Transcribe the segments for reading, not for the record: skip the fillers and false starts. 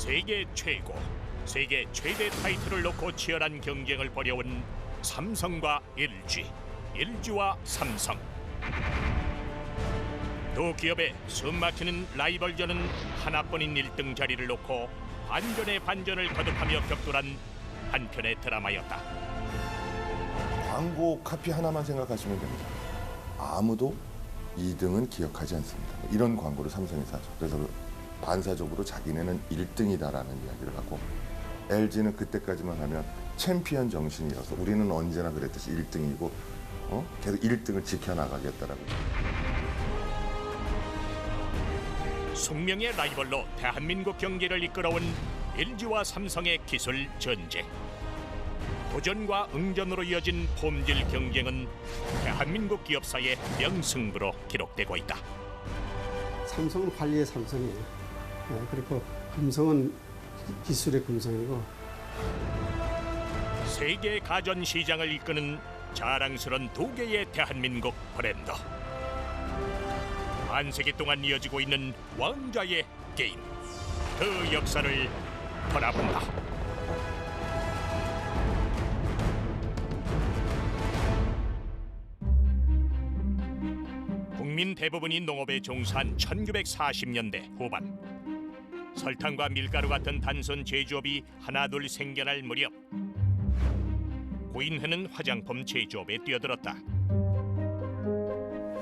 세계 최고, 세계 최대 타이틀을 놓고 치열한 경쟁을 벌여온 삼성과 LG, LG와 삼성. 두 기업의 숨막히는 라이벌전은 하나뿐인 1등 자리를 놓고 반전의 반전을 거듭하며 격돌한 한편의 드라마였다. 광고 카피 하나만 생각하시면 됩니다. 아무도 2등은 기억하지 않습니다. 이런 광고를 삼성이 사죠. 그래서 반사적으로 자기네는 1등이다라는 이야기를 하고, LG는 그때까지만 하면 챔피언 정신이어서 우리는 언제나 그랬듯이 1등이고 계속 1등을 지켜나가겠다라고. 숙명의 라이벌로 대한민국 경기를 이끌어온 LG와 삼성의 기술 전쟁. 도전과 응전으로 이어진 폼질 경쟁은 대한민국 기업사의 명승부로 기록되고 있다. 삼성은 관리의 삼성이에요. 그리고 금성은 기술의 금성이고. 세계 가전 시장을 이끄는 자랑스러운 두 개의 대한민국 브랜드. 반세기 동안 이어지고 있는 왕좌의 게임. 그 역사를 돌아본다. 국민 대부분이 농업에 종사한 1940년대 후반, 설탕과 밀가루 같은 단순 제조업이 하나둘 생겨날 무렵, 고인회는 화장품 제조업에 뛰어들었다.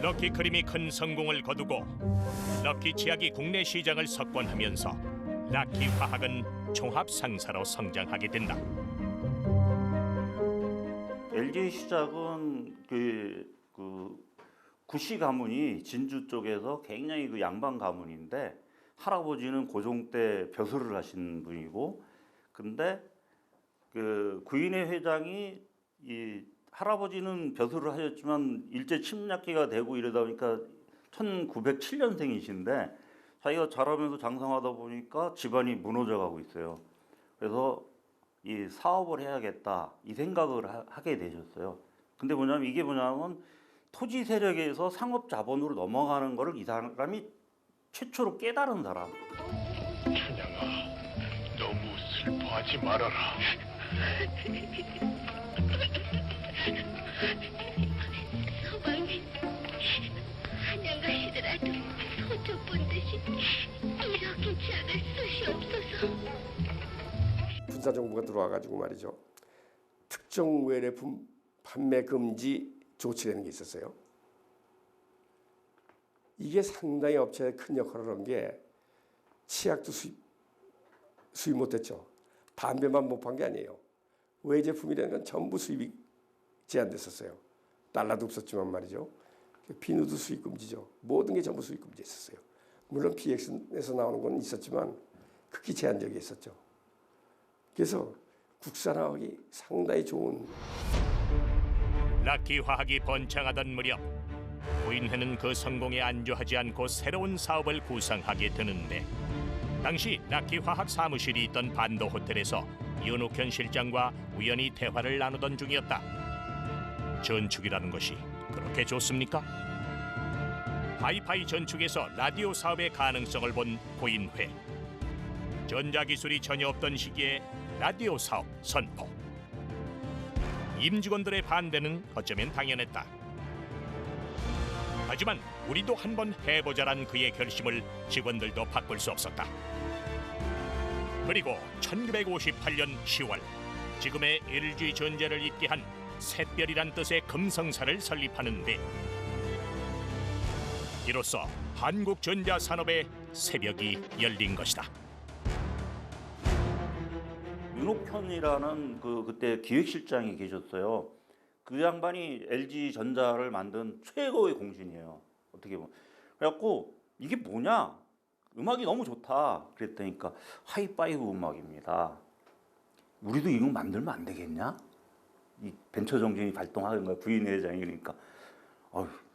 럭키 크림이 큰 성공을 거두고 럭키 치약이 국내 시장을 석권하면서 락키 화학은 종합 상사로 성장하게 된다. LG 시작은 구씨 가문이 진주 쪽에서 굉장히 양반 가문인데, 할아버지는 고종 때 벼슬을 하신 분이고, 근데 구인회 회장이 할아버지는 벼슬을 하셨지만 일제 침략기가 되고 이러다 보니까 1907년생이신데 자기가 자라면서 장성하다 보니까 집안이 무너져 가고 있어요. 그래서 이 사업을 해야겠다 이 생각을 하게 되셨어요. 근데 이게 뭐냐면 토지 세력에서 상업 자본으로 넘어가는 거를 이 사람이 최초로 깨달은 사람. 춘향아, 너무 슬퍼하지 말아라. 서방님, 한양 가시더라도 소조 본 듯이 이렇게 작을 수시 없어서. 군사정부가 들어와가지고 말이죠. 특정 외래품 판매 금지 조치라는 게 있었어요. 이게 상당히 업체에 큰 역할을 한 게, 치약도 수입 못했죠. 담배만 못 판 게 아니에요. 외제품이라는 건 전부 수입이 제한됐었어요. 달러도 없었지만 말이죠. 비누도 수입 금지죠. 모든 게 전부 수입 금지했었어요. 물론 PX에서 나오는 건 있었지만 극히 제한적이 있었죠. 그래서 국산화학이 상당히 좋은. 락키 화학이 번창하던 무렵, 고인회는 그 성공에 안주하지 않고 새로운 사업을 구상하게 되는데, 당시 락키 화학 사무실이 있던 반도 호텔에서 윤옥현 실장과 우연히 대화를 나누던 중이었다. 전축이라는 것이 그렇게 좋습니까? 하이파이 전축에서 라디오 사업의 가능성을 본 고인회. 전자기술이 전혀 없던 시기에 라디오 사업 선포. 임직원들의 반대는 어쩌면 당연했다. 하지만 우리도 한번 해보자란 그의 결심을 직원들도 바꿀 수 없었다. 그리고 1958년 10월, 지금의 LG전자를 잇게 한 샛별이란 뜻의 금성사를 설립하는데, 이로써 한국 전자 산업의 새벽이 열린 것이다. 윤옥현이라는 그때 기획실장이 계셨어요. 그 양반이 LG전자를 만든 최고의 공신이에요. 어떻게 보면. 그래갖고 이게 뭐냐? 음악이 너무 좋다. 그랬더니까 하이파이브 음악입니다. 우리도 이거 만들면 안 되겠냐? 이 벤처 정신이 발동하는 거야. 부인회 회장이. 그러니까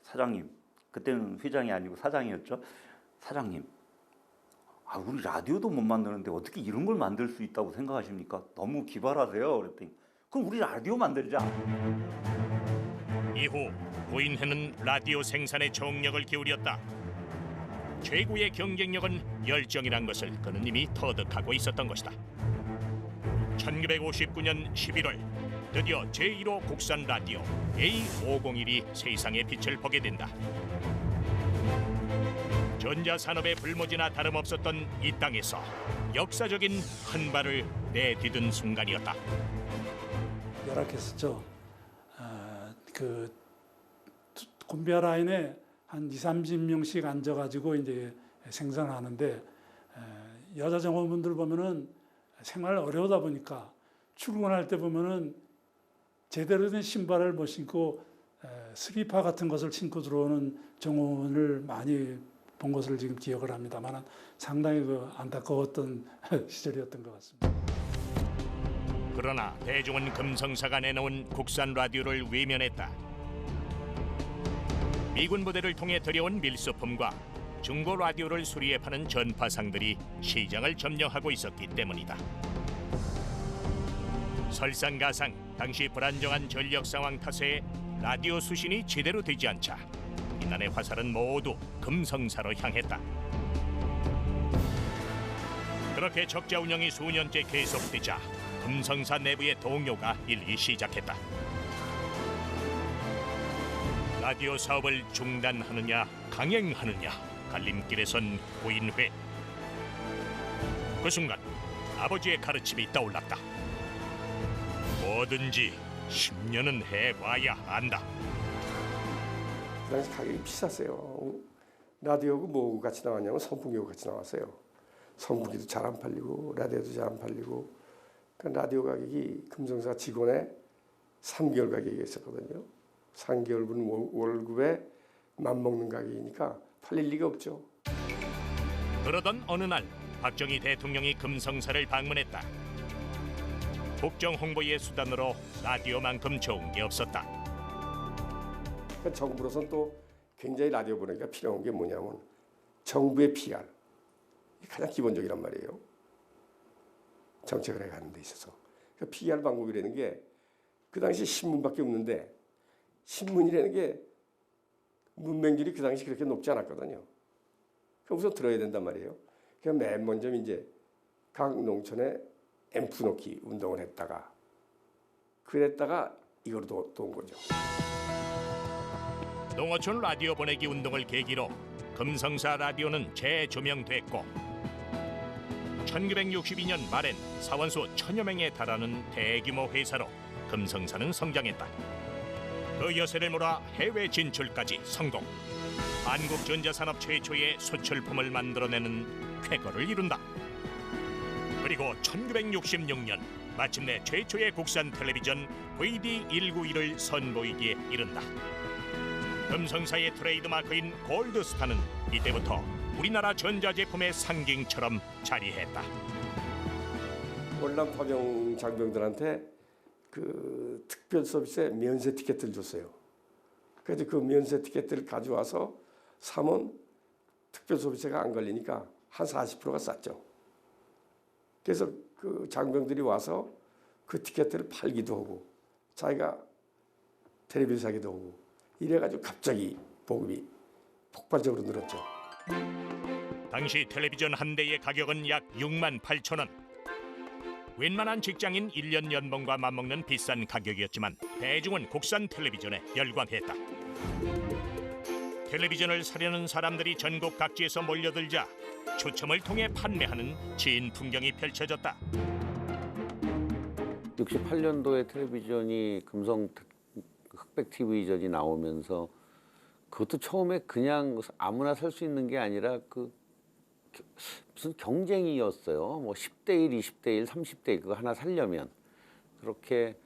사장님, 그때는 회장이 아니고 사장이었죠. 사장님, 우리 라디오도 못 만드는데 어떻게 이런 걸 만들 수 있다고 생각하십니까? 너무 기발하세요. 그랬더니 그럼 우리 라디오 만들자. 이후 고인회는 라디오 생산에 총력을 기울였다. 최고의 경쟁력은 열정이란 것을 그는 이미 터득하고 있었던 것이다. 1959년 11월 드디어 제1호 국산 라디오 A501이 세상의 빛을 보게 된다. 전자산업의 불모지나 다름없었던 이 땅에서 역사적인 한 발을 내디딘 순간이었다. 열악했었죠. 그 곤비아 라인에 한 20-30명씩 앉아가지고 이제 생산하는데 여자 정원분들 보면은 생활 어려우다 보니까 출근할 때 보면은 제대로 된 신발을 못 신고 슬리퍼 같은 것을 신고 들어오는 정원을 많이 본 것을 지금 기억을 합니다만 상당히 안타까웠던 시절이었던 것 같습니다. 그러나 대중은 금성사가 내놓은 국산 라디오를 외면했다. 미군 부대를 통해 들여온 밀소품과 중고 라디오를 수리해 파는 전파상들이 시장을 점령하고 있었기 때문이다. 설상가상 당시 불안정한 전력 상황 탓에 라디오 수신이 제대로 되지 않자 이날의 화살은 모두 금성사로 향했다. 그렇게 적자 운영이 수년째 계속되자 금성사 내부의 동요가 일기 시작했다. 라디오 사업을 중단하느냐 강행하느냐 갈림길에 선 고인회. 그 순간 아버지의 가르침이 떠올랐다. 뭐든지 10년은 해봐야 안다. 그 당시 가격이 비쌌어요. 라디오가 뭐 같이 나왔냐면 선풍기하고 같이 나왔어요. 선풍기도 잘 안 팔리고 라디오도 잘 안 팔리고. 그러니까 라디오 가격이 금성사 직원의 3개월 가격이 있었거든요. 3개월분 월급에 맞먹는 가격이니까 팔릴 리가 없죠. 그러던 어느 날 박정희 대통령이 금성사를 방문했다. 국정 홍보의 수단으로 라디오만큼 좋은 게 없었다. 그러니까 정부로서는 또 굉장히 라디오 보내기가 필요한 게 뭐냐면 정부의 PR. 이게 가장 기본적이란 말이에요. 정책을 해가는 데 있어서. 그러니까 PR 방법이라는 게 그 당시 신문밖에 없는데 신문이라는 게 문맹률이 그 당시 그렇게 높지 않았거든요. 그러니까 우선 들어야 된단 말이에요. 그냥 맨 먼저 이제 각 농촌에 앰프 놓기 운동을 했다가 그랬다가 이거로 또 온 거죠. 농어촌 라디오 보내기 운동을 계기로 금성사 라디오는 재조명됐고 1962년 말엔 사원수 1000여 명에 달하는 대규모 회사로 금성사는 성장했다. 그 여세를 몰아 해외 진출까지 성공. 한국 전자산업 최초의 수출품을 만들어내는 쾌거를 이룬다. 그리고 1966년 마침내 최초의 국산 텔레비전 VD191을 선보이기에 이른다. 금성사의 트레이드마크인 골드스타는 이때부터 우리나라 전자제품의 상징처럼 자리했다. 월남 파병 장병들한테 그 특별 서비스에 면세 티켓을 줬어요. 그래서 그 면세 티켓을 가져와서 사면 특별 서비스가 안 걸리니까 한 40%가 쌌죠. 그래서 그 장병들이 와서 그 티켓을 팔기도 하고 자기가 텔레비전 사기도 하고 이래가지고 갑자기 보급이 폭발적으로 늘었죠. 당시 텔레비전 한 대의 가격은 약 68,000원. 웬만한 직장인 1년 연봉과 맞먹는 비싼 가격이었지만 대중은 국산 텔레비전에 열광했다. 텔레비전을 사려는 사람들이 전국 각지에서 몰려들자 추첨을 통해 판매하는 진 풍경이 펼쳐졌다. 68년도에 텔레비전이 금성 흑백 TV전이 나오면서 그것도 처음에 그냥 아무나 살 수 있는 게 아니라 그 무슨 경쟁이었어요. 뭐 10대 1, 20대 1, 30대 1 그거 하나 살려면 그렇게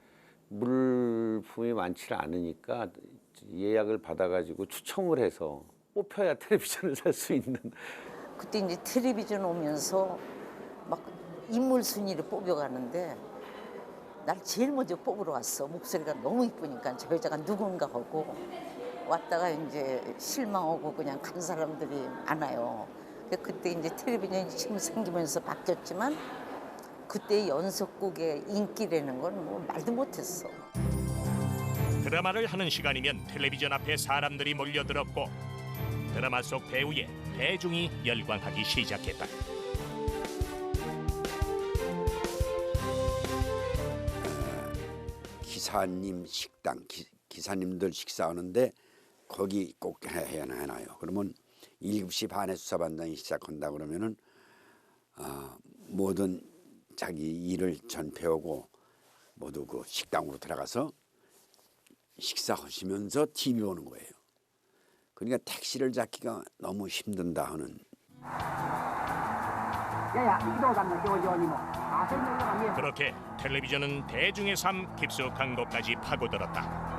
물품이 많지 않으니까 예약을 받아가지고 추첨을 해서 뽑혀야 텔레비전을 살 수 있는. 그때 이제 텔레비전 오면서 막 인물 순위를 뽑혀가는데 날 제일 먼저 뽑으러 왔어. 목소리가 너무 이쁘니까 저 여자가 누군가 하고 왔다가 이제 실망하고 그냥 간 사람들이 많아요. 그때 이제 텔레비전이 지금 생기면서 바뀌었지만 그때 연속곡의 인기라는 건 뭐 말도 못했어. 드라마를 하는 시간이면 텔레비전 앞에 사람들이 몰려들었고 드라마 속 배우의 대중이 열광하기 시작했다. 기사님 식당, 기사님들 식사하는데 거기 꼭 해놔요. 그러면 7시 반에 수사반장이 시작한다 그러면은 모든 자기 일을 전폐하고 모두 그 식당으로 들어가서 식사하시면서 TV 보는 거예요. 그러니까 택시를 잡기가 너무 힘든다 하는. 그렇게 텔레비전은 대중의 삶 깊숙한 곳까지 파고들었다.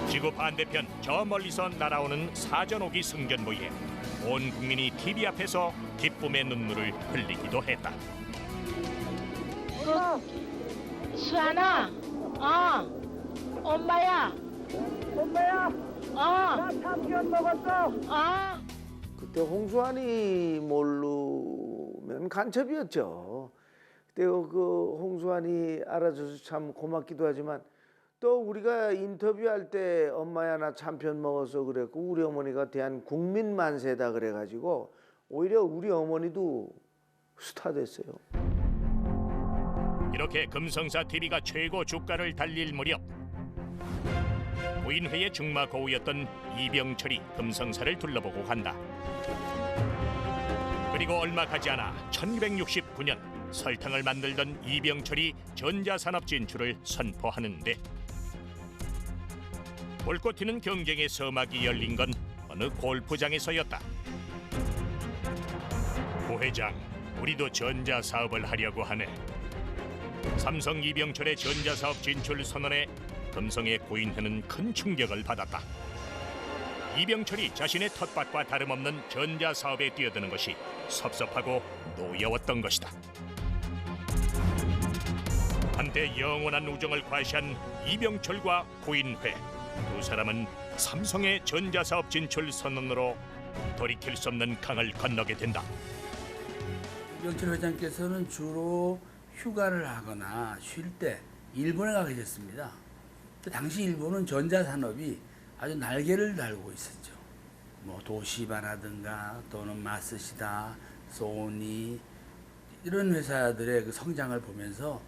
지구 반대편 저 멀리서 날아오는 사전오기 승전보에 온 국민이 TV 앞에서 기쁨의 눈물을 흘리기도 했다. 수아나, 엄마야. 나 참견 먹었어. 그때 홍수환이 모르면 간첩이었죠. 그때 그 홍수환이 알아줘서 참 고맙기도 하지만 또 우리가 인터뷰할 때 엄마야 나 참편 먹어서 그랬고 우리 어머니가 대한 국민 만세다 그래가지고 오히려 우리 어머니도 스타 됐어요. 이렇게 금성사 TV가 최고 주가를 달릴 무렵 고인회의 중마 고우였던 이병철이 금성사를 둘러보고 간다. 그리고 얼마 가지 않아 1969년 설탕을 만들던 이병철이 전자산업 진출을 선포하는데 불꽃 튀는 경쟁의 서막이 열린 건 어느 골프장에서였다. 고 회장, 우리도 전자사업을 하려고 하네. 삼성 이병철의 전자사업 진출 선언에 금성의 고인회는 큰 충격을 받았다. 이병철이 자신의 텃밭과 다름없는 전자사업에 뛰어드는 것이 섭섭하고 노여웠던 것이다. 한때 영원한 우정을 과시한 이병철과 고인회, 두 사람은 삼성의 전자사업 진출 선언으로 돌이킬 수 없는 강을 건너게 된다. 이병철 회장께서는 주로 휴가를 하거나 쉴 때 일본에 가게 됐습니다. 당시 일본은 전자산업이 아주 날개를 달고 있었죠. 뭐 도시바라든가 또는 마쓰시다, 소니 이런 회사들의 그 성장을 보면서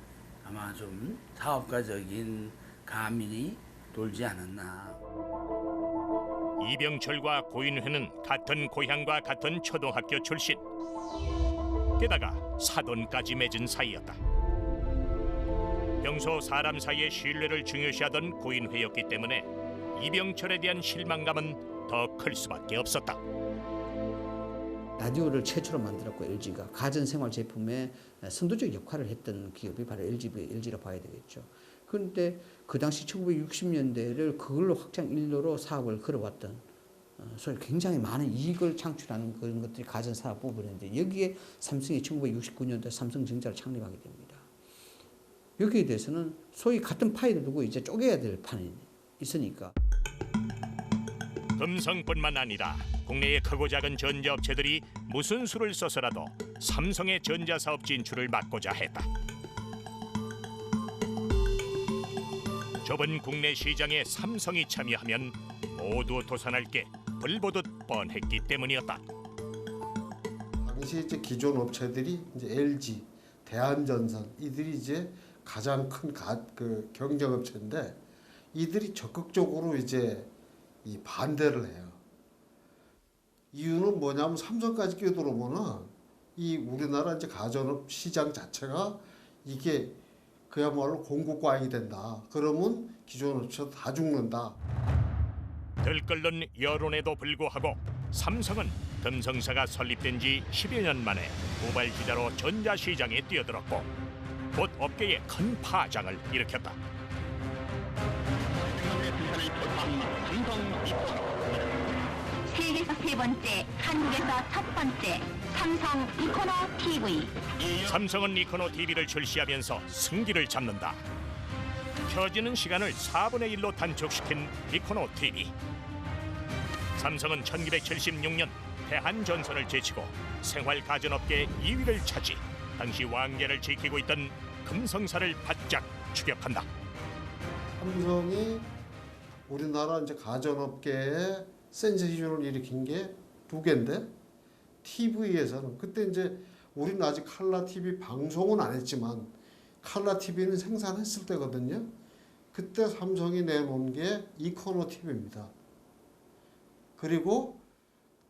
아마 좀 사업가적인 감이 돌지 않았나. 이병철과 고인회는 같은 고향과 같은 초등학교 출신. 게다가 사돈까지 맺은 사이였다. 평소 사람 사이의 신뢰를 중요시하던 고인회였기 때문에 이병철에 대한 실망감은 더 클 수밖에 없었다. 라디오를 최초로 만들었고 LG가 가전생활 제품의 선도적 역할을 했던 기업이 바로 LG라 봐야 되겠죠. 그런데 그 당시 1960년대를 그걸로 확장 일로로 사업을 걸어왔던 소위 굉장히 많은 이익을 창출하는 그런 것들이 가전사업 부분인데 여기에 삼성이 1969년도에 삼성전자를 창립하게 됩니다. 여기에 대해서는 소위 같은 파이를 두고 이제 쪼개야 될 판이 있으니까. 금성뿐만 아니라 국내의 크고 작은 전자업체들이 무슨 수를 써서라도 삼성의 전자사업 진출을 막고자 했다. 좁은 국내 시장에 삼성이 참여하면 모두 도산할 게 불보듯 뻔했기 때문이었다. 당시 이제 기존 업체들이 이제 LG, 대한전선 이들이 이제 가장 큰 경쟁 업체인데 이들이 적극적으로 이제 이 반대를 해요. 이유는 뭐냐면 삼성까지 끼어들어오면은 이 우리나라 이제 가전업 시장 자체가 이게 그야말로 공급과잉이 된다. 그러면 기존 업체도 다 죽는다. 들끓는 여론에도 불구하고 삼성은 금성사가 설립된 지 10여 년 만에 우발기자로 전자시장에 뛰어들었고 곧 업계에 큰 파장을 일으켰다. 세계에서 세 번째, 한국에서 첫 번째 삼성 이코노 TV. 삼성은 이코노 TV를 출시하면서 승기를 잡는다. 켜지는 시간을 4분의 1로 단축시킨 이코노 TV. 삼성은 1976년 대한전선을 제치고 생활가전업계 2위를 차지 당시 왕좌를 지키고 있던 금성사를 바짝 추격한다. 삼성이 우리나라 이제 가전업계의 센세이션을 일으킨 게 2개인데 TV에서는 그때 이제 우리는 아직 칼라 TV 방송은 안 했지만 칼라 TV는 생산했을 때거든요. 그때 삼성이 내놓은 게 이코노 TV입니다. 그리고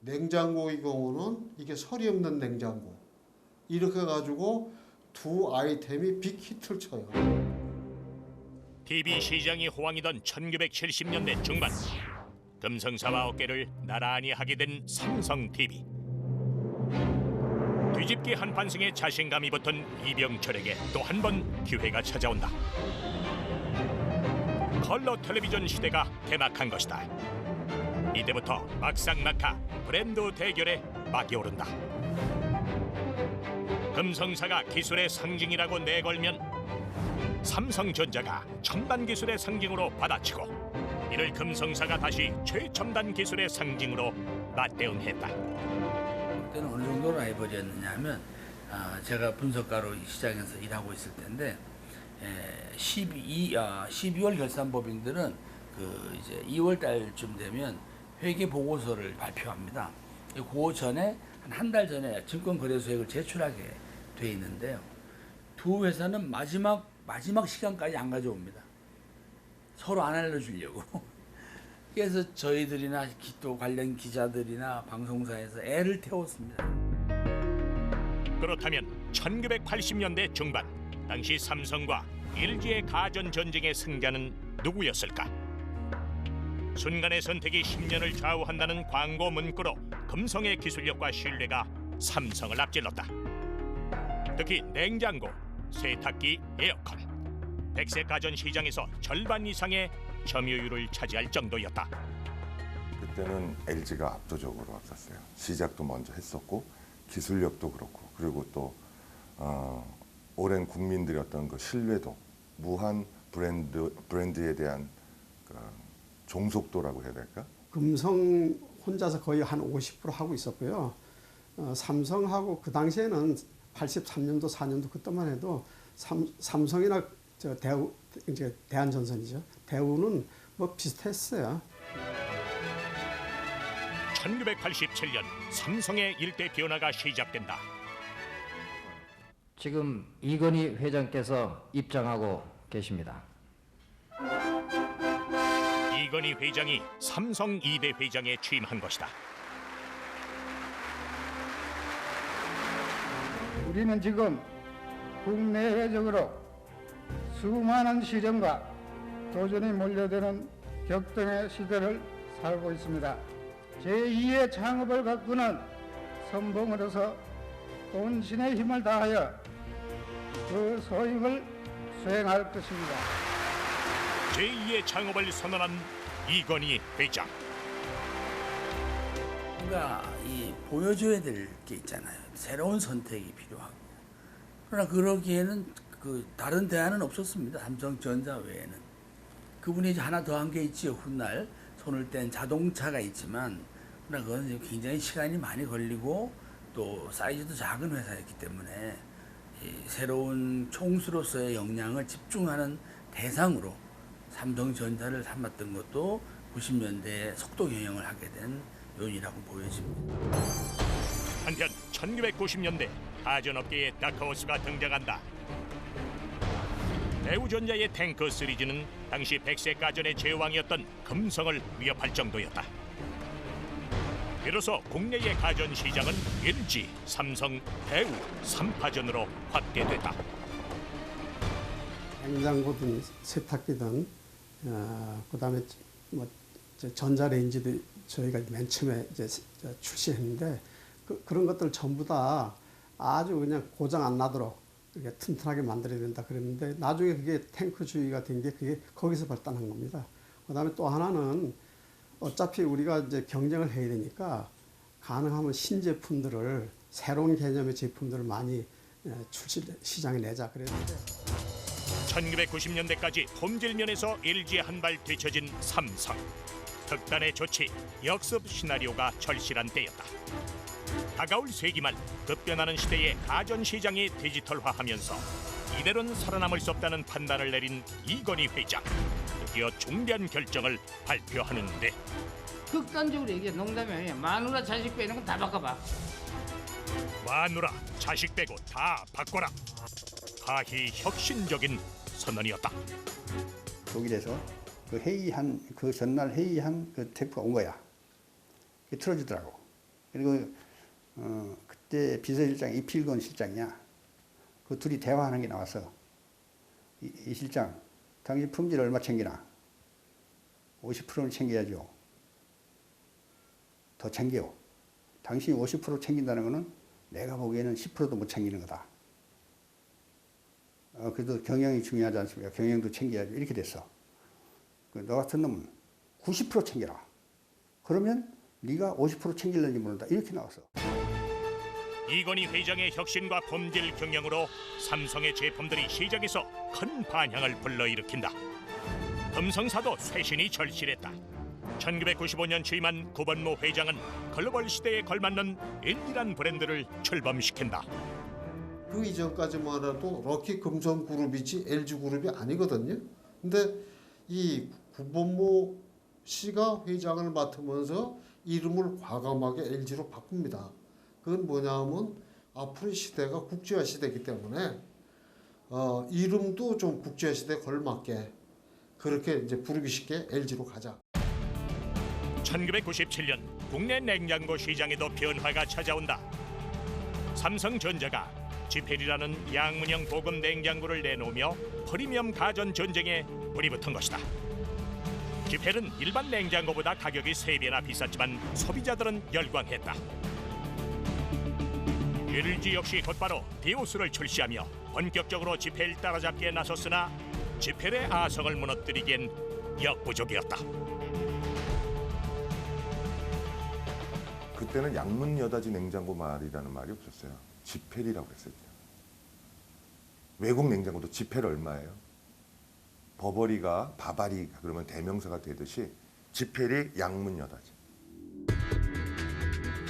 냉장고의 경우는 이게 설이 없는 냉장고. 이렇게 가지고 두 아이템이 빅히트를 쳐요. TV 시장이 호황이던 1970년대 중반, 금성사와 어깨를 나란히 하게 된 삼성 TV. 뒤집기 한판승에 자신감이 붙은 이병철에게 또 한 번 기회가 찾아온다. 컬러 텔레비전 시대가 개막한 것이다. 이때부터 막상막하 브랜드 대결에 막이 오른다. 금성사가 기술의 상징이라고 내걸면 삼성전자가 첨단 기술의 상징으로 받아치고, 이를 금성사가 다시 최첨단 기술의 상징으로 맞대응했다. 그때는 어느 정도 라이벌이었느냐 하면 제가 분석가로 시장에서 일하고 있을 때인데 12월 결산법인들은 이제 2월 달쯤 되면 회계 보고서를 발표합니다. 그 전에 한 달 전에 증권거래소액을 제출하게 돼 있는데요. 두 회사는 마지막 시간까지 안 가져옵니다. 서로 안 알려주려고. 그래서 저희들이나 또 관련 기자들이나 방송사에서 애를 태웠습니다. 그렇다면 1980년대 중반, 당시 삼성과 LG의 가전 전쟁의 승자는 누구였을까? 순간의 선택이 10년을 좌우한다는 광고 문구로 금성의 기술력과 신뢰가 삼성을 앞질렀다. 특히 냉장고, 세탁기, 에어컨, 백색 가전 시장에서 절반 이상의 점유율을 차지할 정도였다. 그때는 LG가 압도적으로 앞섰어요. 시작도 먼저 했었고 기술력도 그렇고, 그리고 또 오랜 국민들의 어떤 그 신뢰도, 무한 브랜드에 대한 그 종속도라고 해야 될까? 금성 혼자서 거의 한 50% 하고 있었고요. 삼성하고 그 당시에는 83년도 4년도 그때만 해도 삼성이나 대우, 이제 대한전선이죠. 대우는 뭐 비슷했어요. 1987년 삼성의 일대 변화가 시작된다. 지금 이건희 회장께서 입장하고 계십니다. 이건희 회장이 삼성 2대 회장에 취임한 것이다. 우리는 지금 국내외적으로 수많은 시련과 도전이 몰려드는 격동의 시대를 살고 있습니다. 제2의 창업을 가꾸는 선봉으로서 온신의 힘을 다하여 그 소임을 수행할 것입니다. 제2의 창업을 선언한 이건희 회장. 우리가 보여줘야 될 게 있잖아요. 새로운 선택이 필요하고. 그러나 그러기에는 다른 대안은 없었습니다. 삼성전자 외에는. 그분이 이제 하나 더 한 게 있지요. 훗날 손을 뗀 자동차가 있지만, 그러나 그건 굉장히 시간이 많이 걸리고 또 사이즈도 작은 회사였기 때문에 새로운 총수로서의 역량을 집중하는 대상으로 삼성전자를 삼았던 것도 90년대에 속도 경영을 하게 된 요인이라고 보여집니다. 한편 1990년대 가전업계에 다크호스가 등장한다. 대우전자의 탱크 시리즈는 당시 백색 가전의 제왕이었던 금성을 위협할 정도였다. 비로소 국내의 가전 시장은 LG, 삼성, 대우 3파전으로 확대됐다. 냉장고든 세탁기든 그다음에 뭐 전자레인지도 저희가 맨 처음에 이제 출시했는데 그런 것들 전부 다 아주 그냥 고장 안 나도록 이렇게 튼튼하게 만들어야 된다 그랬는데, 나중에 그게 탱크주의가 된 게 그게 거기서 발단한 겁니다. 그다음에 또 하나는 어차피 우리가 이제 경쟁을 해야 되니까 가능하면 신제품들을, 새로운 개념의 제품들을 많이 시장에 내자 그랬는데, 1990년대까지 품질 면에서 LG에 한 발 뒤처진 삼성. 특단의 조치, 역습 시나리오가 절실한 때였다. 다가올 세기말 급변하는 시대의 가전 시장이 디지털화하면서 이대로는 살아남을 수 없다는 판단을 내린 이건희 회장. 드디어 중대한 결정을 발표하는데, 극단적으로 얘기해. 농담이 아니야. 마누라 자식 빼는 건 다 바꿔봐. 마누라 자식 빼고 다 바꿔라. 가히 혁신적인 선언이었다. 독일에서 그 전날 회의한 그 테이프가 온 거야. 그게 틀어지더라고. 그리고 그때 비서실장 이필건 실장이야. 그 둘이 대화하는 게 나왔어. 이 실장, 당신 품질 얼마 챙기나? 50%는 챙겨야죠. 더 챙겨. 당신이 50% 챙긴다는 거는 내가 보기에는 10%도 못 챙기는 거다. 그래도 경영이 중요하지 않습니까? 경영도 챙겨야죠. 이렇게 됐어. 너 같은 놈은 90% 챙겨라. 그러면 네가 50% 챙길는지 모른다. 이렇게 나왔어. 이건희 회장의 혁신과 품질 경영으로 삼성의 제품들이 시장에서 큰 반향을 불러일으킨다. 금성사도 쇄신이 절실했다. 1995년 취임한 구본모 회장은 글로벌 시대에 걸맞는 LG란 브랜드를 출범시킨다. 그 이전까지만 해도 럭키 금성그룹이지 LG그룹이 아니거든요. 근데 이 구본모 씨가 회장을 맡으면서 이름을 과감하게 LG로 바꿉니다. 그건 뭐냐면 앞으로 시대가 국제화 시대이기 때문에 이름도 좀 국제화 시대에 걸맞게 그렇게 이제 부르기 쉽게 LG로 가자. 1997년 국내 냉장고 시장에도 변화가 찾아온다. 삼성전자가 지펠이라는 양문형 고급 냉장고를 내놓으며 프리미엄 가전 전쟁에 불이 붙은 것이다. 지펠은 일반 냉장고보다 가격이 3배나 비쌌지만 소비자들은 열광했다. LG 역시 곧바로 디오스를 출시하며 본격적으로 지펠 따라잡기에 나섰으나 지펠의 아성을 무너뜨리기엔 역부족이었다. 그때는 양문 여닫이 냉장고 말이라는 말이 없었어요. 지펠이라고 했어요. 외국 냉장고도 지펠 얼마예요? 버버리가 바바리가 그러면 대명사가 되듯이 지펠이 양문 여닫이.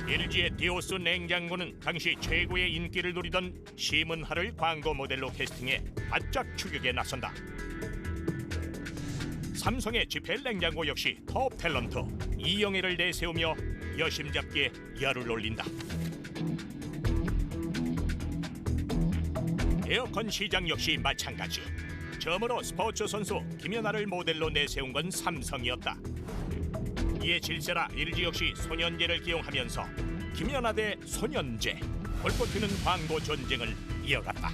LG의 디오스 냉장고는 당시 최고의 인기를 누리던 시문하를 광고 모델로 캐스팅해 바짝 추격에 나선다. 삼성의 지펠 냉장고 역시 톱 탤런트 이영애를 내세우며 여심잡기에 열을 올린다. 에어컨 시장 역시 마찬가지. 처음으로 스포츠 선수 김연아를 모델로 내세운 건 삼성이었다. 이에 질세라 LG 역시 손현재를 기용하면서 김연아 대 손현재 불꽃 튀는 광고 전쟁을 이어갔다.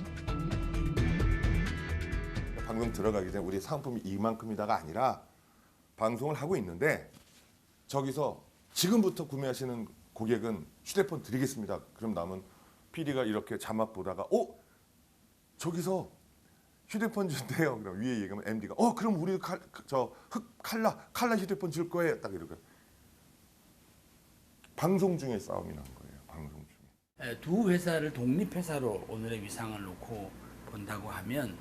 방송 들어가기 전에 우리 상품이 이만큼이다가 아니라 방송을 하고 있는데 저기서 지금부터 구매하시는 고객은 휴대폰 드리겠습니다. 그럼 남은 PD가 이렇게 자막 보다가 저기서 휴대폰 준대요. 그럼 위에 얘기하면 MD가 그럼 우리 칼라 휴대폰 줄 거예요. 딱 이러고 방송 중에 싸움이 난 거예요. 방송 중에. 두 회사를 독립회사로 오늘의 위상을 놓고 본다고 하면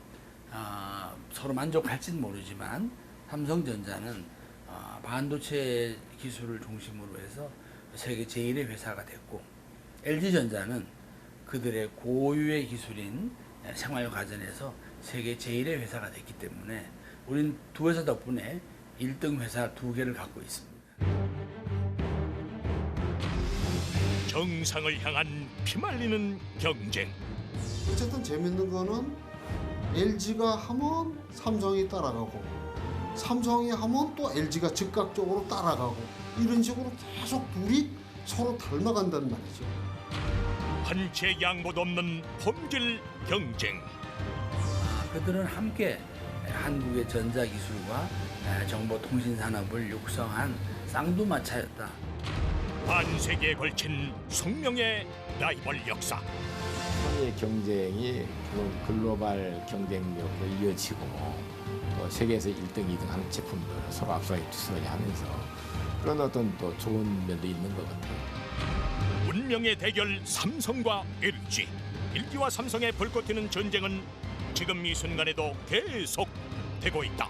서로 만족할지는 모르지만 삼성전자는 반도체 기술을 중심으로 해서 세계 제1의 회사가 됐고 LG전자는 그들의 고유의 기술인 생활가전에서 세계 제1의 회사가 됐기 때문에 우린 두 회사 덕분에 1등 회사 2개를 갖고 있습니다. 정상을 향한 피말리는 경쟁. 어쨌든 재밌는 거는 LG가 하면 삼성이 따라가고 삼성이 하면 또 LG가 즉각적으로 따라가고 이런 식으로 계속 둘이 서로 닮아간다는 말이죠. 한치 양보도 없는 품질 경쟁. 그들은 함께 한국의 전자기술과 정보통신산업을 육성한 쌍두마차였다. 반세기에 걸친 숙명의 라이벌 역사. 의 경쟁이 글로벌 경쟁력으로 이어지고 또 세계에서 1등, 2등 하는 제품들 서로 앞서가기 뒤서가기 하면서 그런 어떤 또 좋은 면도 있는 것 같아요. 운명의 대결 삼성과 LG. LG와 삼성의 불꽃 튀는 전쟁은 지금 이 순간에도 계속되고 있다.